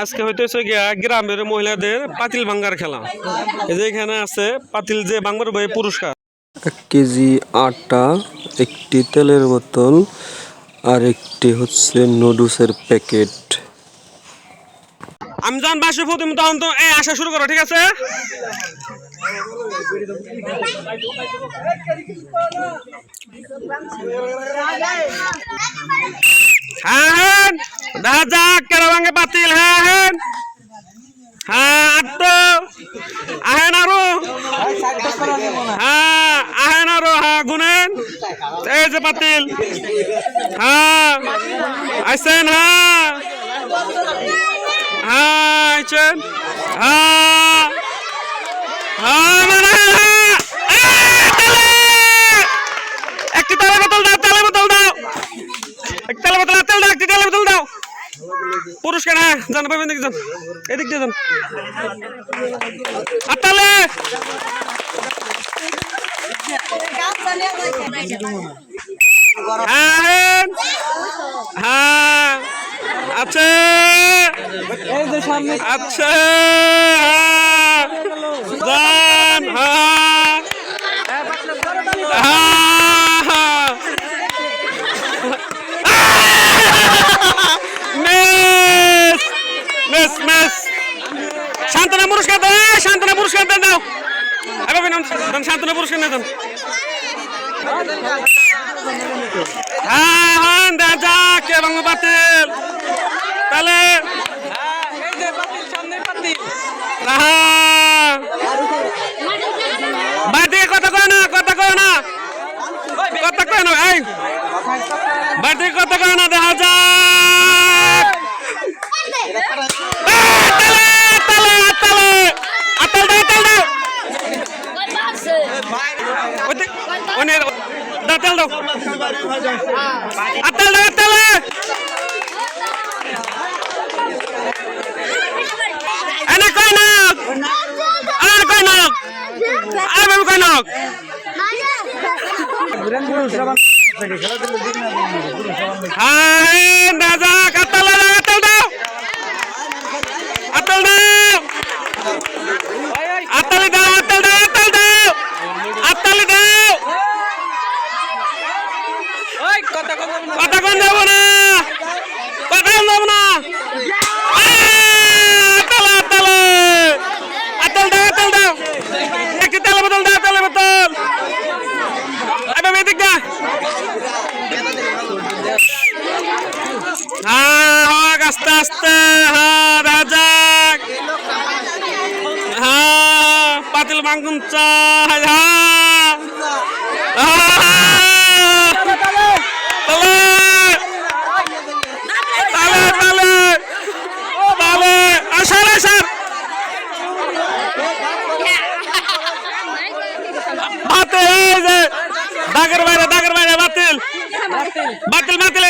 আজকে হইতেছে গিয়া গ্রামের মহিলাদের পাতিল ভাঙ্গার খেলা। এই যে এখানে আছে পাতিল যে ভাঙবার ভাই পুরস্কার 1 কেজি আটা, একটি তেলের বোতল আর একটি হচ্ছে নুডলসের প্যাকেট। আমি যখন বাসে প্রথম তখন তো আসা শুরু করো, ঠিক আছে? হ্যাঁ দেখা যাক কেন ভাঙে পাতিল। হ্যাঁ আটটো আহেন আরো, হ্যাঁ আহেন আরো, হ্যাঁ গুনেন। এই যে পাতিল, হ্যাঁ আইসেন, হ্যাঁ হ্যাঁ আইছেন, হ্যাঁ হ্যাঁ মানে একটি তেলের বোতল দাও, তেলের বোতল দাও, তেলের বোতল, তেল দাও, একটি তেলের বোতল দাও। পুরস্কার হ্যাঁ জান পাবেন, দিকে যান, এদিক দিয়ে যান। আর তাহলে হ্যাঁ হ্যাঁ আছে, আচ্ছা যান, হ্যাঁ হ্যাঁ মেস মেস শান্তনা পুরস্কার দাও, শান্তনা পুরস্কার দাও, শান্তনা পুরস্কার নিয়ে যান। হ্যাঁ হ্যাঁ দেখা যাক কে ভাঙবো পাতিল। তাহলে বাড়ি কথা কয় না, কথা কয় না, কথা কয় না, এই বাড়ি কথা কয় না, দেখা যাক। তেল দাও, তেল দাও, তেল এনে কয় না, আর কয় না, আর বাবু কয় না। হ্যাঁ দাদা তেল দাও, তেল দাও, তেল দাও, আতালি দাও, আতাল দাও, আতাল দাও, আতালি দাও। কথা কোন যাব না, কথা কোন যাব না। আতাল আতাল আতাল দাও, আতাল দাও, একটি তেল বোতল দাও, তেল বোতল। এবার এদিক দা, হ্যাঁ হোক আস্তে আস্তে, হ্যাঁ রাজাক, হ্যাঁ পাতিল ভাঙুন চাই, হ্যাঁ দাগের বাইরে, দাগের বাইরে বাতিল, বাতিল, বাতিল।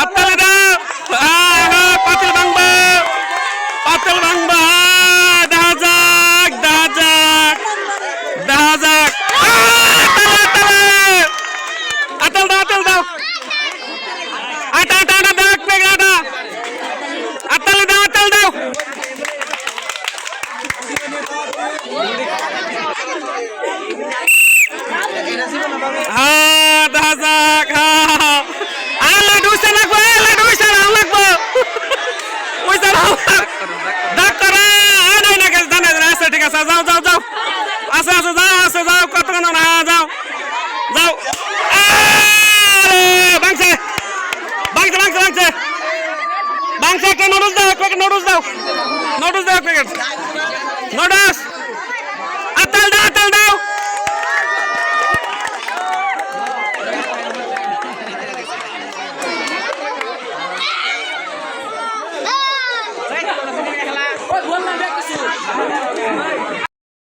আত্তালি দাও, পাতিল ভাঙবা, পাতিল ভাঙবা, দেখা যাক, দেখা যাক, দেখা যাক। আতাল দাও, আতাল দাও, আটা আটা আটা দাও, এক প্যাকেট আটা, আতালি দাও, আতাল দাও। হ্যাঁ দেখা যাক, হ্যাঁ আল্লাহ ডুইসা লাগবো, আল্লাহ ডুইসা লাগবো, ওইসা ডাক্তার নাই না গেছে, জানা আছে, ঠিক আছে, যাও যাও যাও, আছে আছে, যাও আছে, যাও, কত না, যাও যাও। ভাঙছে ভাঙছে ভাঙছে ভাঙছে ভাঙছে, একটা নুডলস দাও, এক প্যাকেট নুডলস দাও, নুডলস দাও, এক প্যাকেট নুডলস, আতাল দাও।